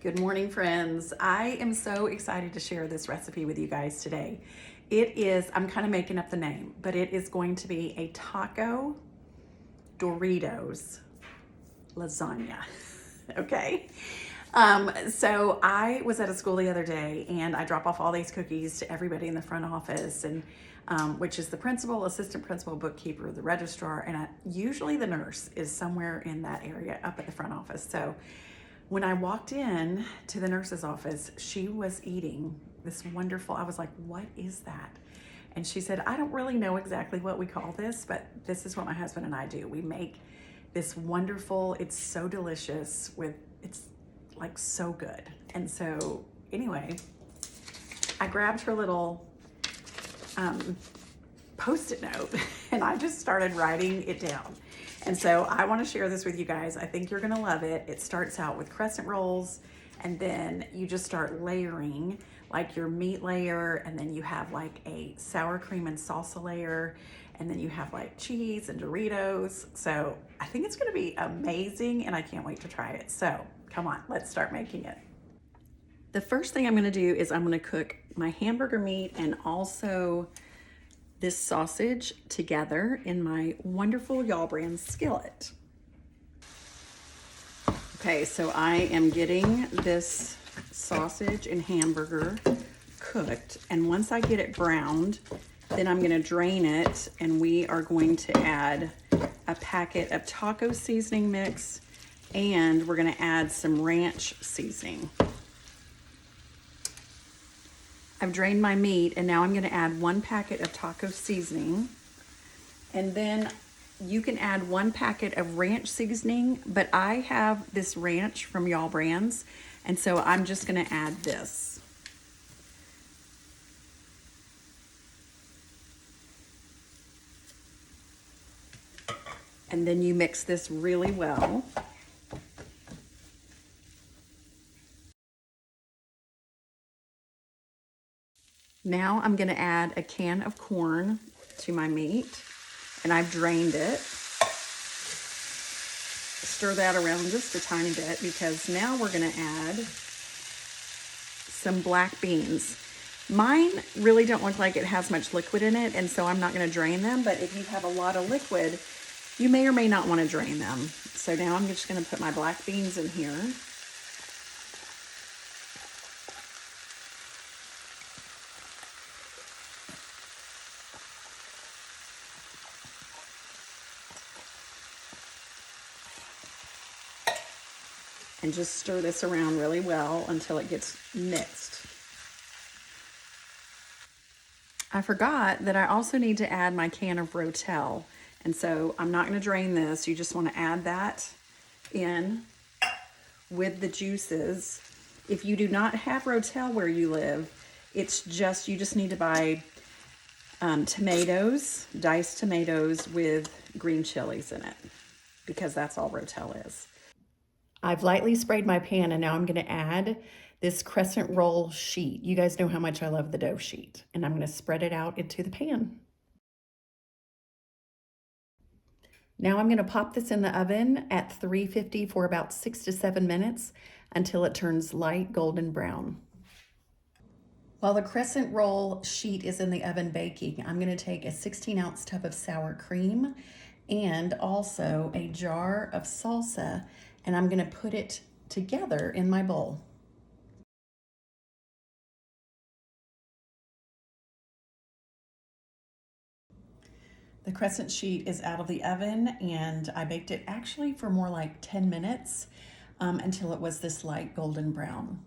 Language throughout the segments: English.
Good morning, friends. I am so excited to share this recipe with you guys today. It is, I'm kind of making up the name, but it is going to be a Taco Doritos Lasagna, okay? So I was at a school the other day and I drop off all these cookies to everybody in the front office, and which is the principal, assistant principal, bookkeeper, the registrar, and usually the nurse is somewhere in that area up at the front office. So when I walked in to the nurse's office, she was eating this wonderful, I was like, what is that? And she said, I don't really know exactly what we call this, but this is what my husband and I do. We make this wonderful, it's so delicious it's like so good. And so anyway, I grabbed her little Post-it note and I just started writing it down. And so I want to share this with you guys. I think you're going to love it. It starts out with crescent rolls, and then you just start layering like your meat layer, and then you have like a sour cream and salsa layer, and then you have like cheese and Doritos. So I think it's going to be amazing, and I can't wait to try it. So come on, let's start making it. The first thing I'm going to do is I'm going to cook my hamburger meat and also this sausage together in my wonderful Y'all brand skillet. Okay, so I am getting this sausage and hamburger cooked, and once I get it browned, then I'm gonna drain it, and we are going to add a packet of taco seasoning mix, and we're gonna add some ranch seasoning. I've drained my meat, and now I'm gonna add 1 packet of taco seasoning, and then you can add 1 packet of ranch seasoning, but I have this ranch from Y'all Brands, and so I'm just gonna add this. And then you mix this really well. Now I'm gonna add a can of corn to my meat, and I've drained it. Stir that around just a tiny bit, because now we're gonna add some black beans. Mine really don't look like it has much liquid in it, and so I'm not gonna drain them, but if you have a lot of liquid, you may or may not wanna drain them. So now I'm just gonna put my black beans in here. And just stir this around really well until it gets mixed. I forgot that I also need to add my can of Rotel. And so I'm not gonna drain this. You just wanna add that in with the juices. If you do not have Rotel where you live, it's just, you just need to buy tomatoes, diced tomatoes with green chilies in it, because that's all Rotel is. I've lightly sprayed my pan, and now I'm gonna add this crescent roll sheet. You guys know how much I love the dough sheet, and I'm gonna spread it out into the pan. Now I'm gonna pop this in the oven at 350 for about 6 to 7 minutes until it turns light golden brown. While the crescent roll sheet is in the oven baking, I'm gonna take a 16-ounce tub of sour cream and also a jar of salsa, and I'm gonna put it together in my bowl. The crescent sheet is out of the oven, and I baked it actually for more like 10 minutes until it was this light golden brown.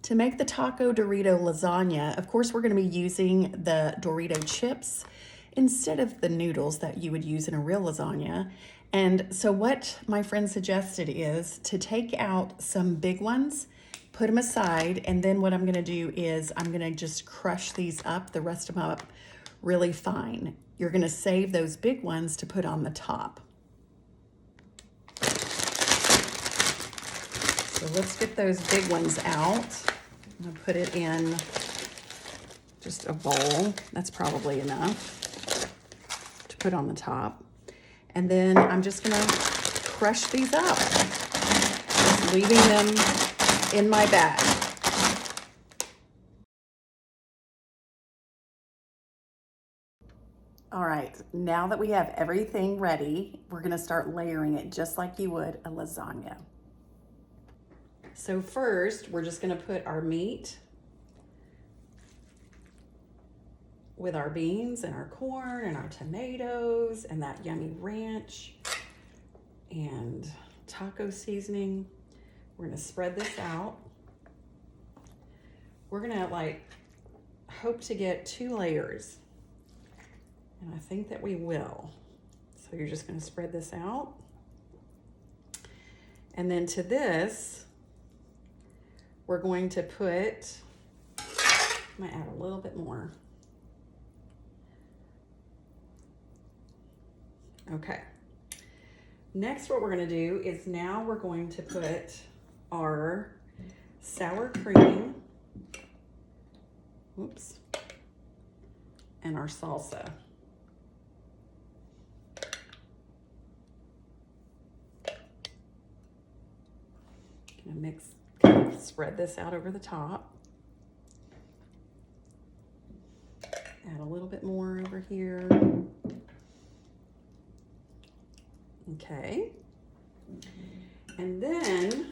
To make the Taco Dorito Lasagna, of course, we're gonna be using the Dorito chips instead of the noodles that you would use in a real lasagna. And so what my friend suggested is to take out some big ones, put them aside, and then what I'm gonna do is I'm gonna just crush these up, the rest of them up really fine. You're gonna save those big ones to put on the top. So let's get those big ones out. I'm gonna put it in just a bowl. That's probably enough to put on the top. And then I'm just gonna crush these up, just leaving them in my bag. All right, now that we have everything ready, we're gonna start layering it just like you would a lasagna. So first, we're just gonna put our meat with our beans and our corn and our tomatoes and that yummy ranch and taco seasoning. We're gonna spread this out. We're gonna hope to get 2 layers. And I think that we will. So you're just gonna spread this out. And then to this, we're going to put, I might add a little bit more. Okay. Next, what we're gonna do is now we're going to put our sour cream, oops, and our salsa. Gonna mix, kind of spread this out over the top. Add a little bit more over here. Okay. And then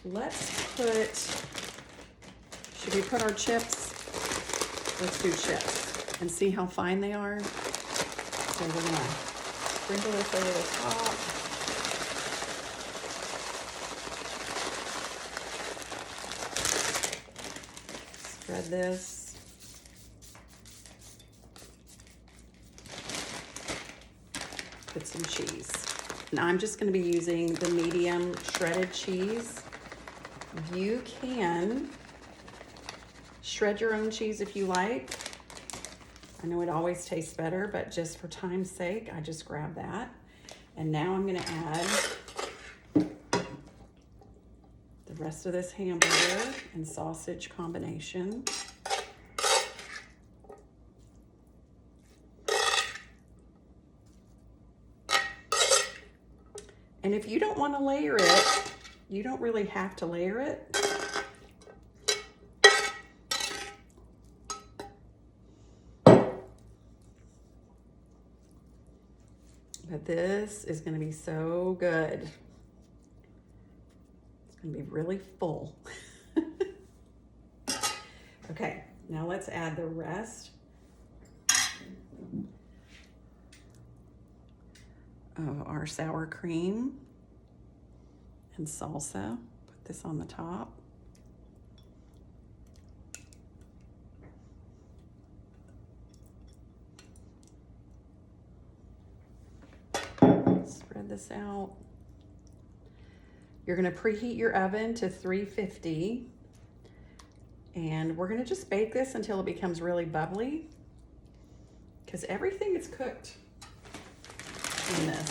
let's put, should we put our chips? Let's do chips and see how fine they are. So we're gonna sprinkle this over the top. Spread this. Put some cheese. And I'm just gonna be using the medium shredded cheese. You can shred your own cheese if you like. I know it always tastes better, but just for time's sake, I just grab that. And now I'm gonna add the rest of this hamburger and sausage combination. And if you don't want to layer it, you don't really have to layer it. But this is going to be so good. It's going to be really full. Okay, now let's add the rest of our sour cream and salsa. Put this on the top. Spread this out. You're gonna preheat your oven to 350, and we're gonna just bake this until it becomes really bubbly, because everything is cooked in this.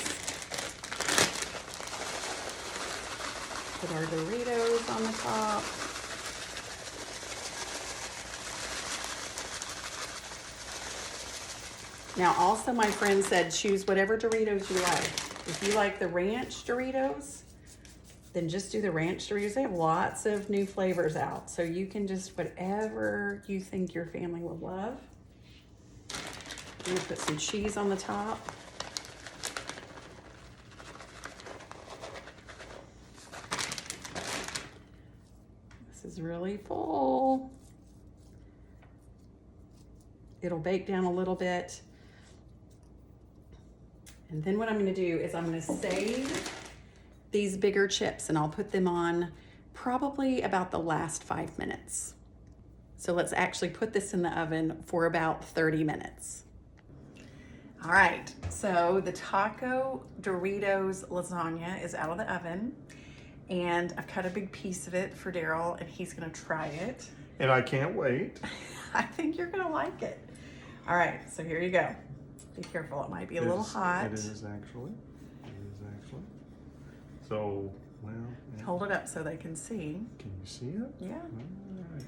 Put our Doritos on the top. Now also my friend said choose whatever Doritos you like. If you like the ranch Doritos, then just do the ranch Doritos. They have lots of new flavors out, so you can just whatever you think your family will love. I'm gonna put some cheese on the top. This is really full. It'll bake down a little bit. And then what I'm gonna do is I'm gonna save these bigger chips and I'll put them on probably about the last 5 minutes. So let's actually put this in the oven for about 30 minutes. All right, so the Taco Doritos Lasagna is out of the oven, and I've cut a big piece of it for Daryl, and he's gonna try it. And I can't wait. I think you're gonna like it. All right, so here you go. Be careful, it might be a little hot. It is actually. So, well. Yeah. Hold it up so they can see. Can you see it? Yeah. All right.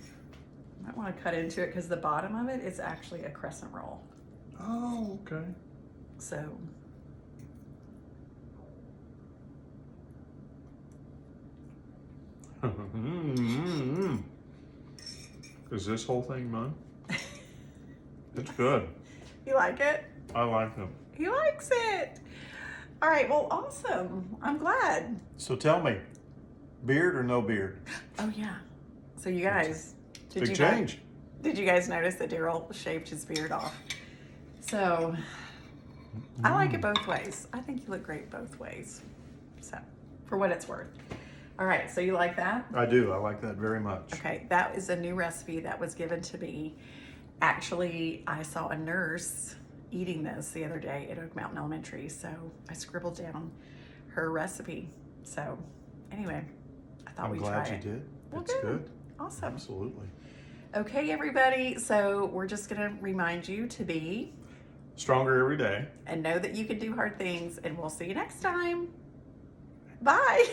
Might want to cut into it because the bottom of it is actually a crescent roll. Oh, okay. So. Is this whole thing mine? It's good. You like it? I like them. He likes it. All right, well, awesome. I'm glad. So tell me, beard or no beard? Oh, yeah. So you guys, Big change. Did you guys notice that Daryl shaved his beard off? So I like it both ways. I think you look great both ways. So for what it's worth. All right, so you like that? I do. I like that very much. Okay, that is a new recipe that was given to me. Actually, I saw a nurse eating this the other day at Oak Mountain Elementary, so I scribbled down her recipe. So anyway, I thought we'd try it. I'm glad you did. Well, It's good. Awesome. Absolutely. Okay, everybody, so we're just gonna remind you to be Stronger every day. and know that you can do hard things, and we'll see you next time. Bye.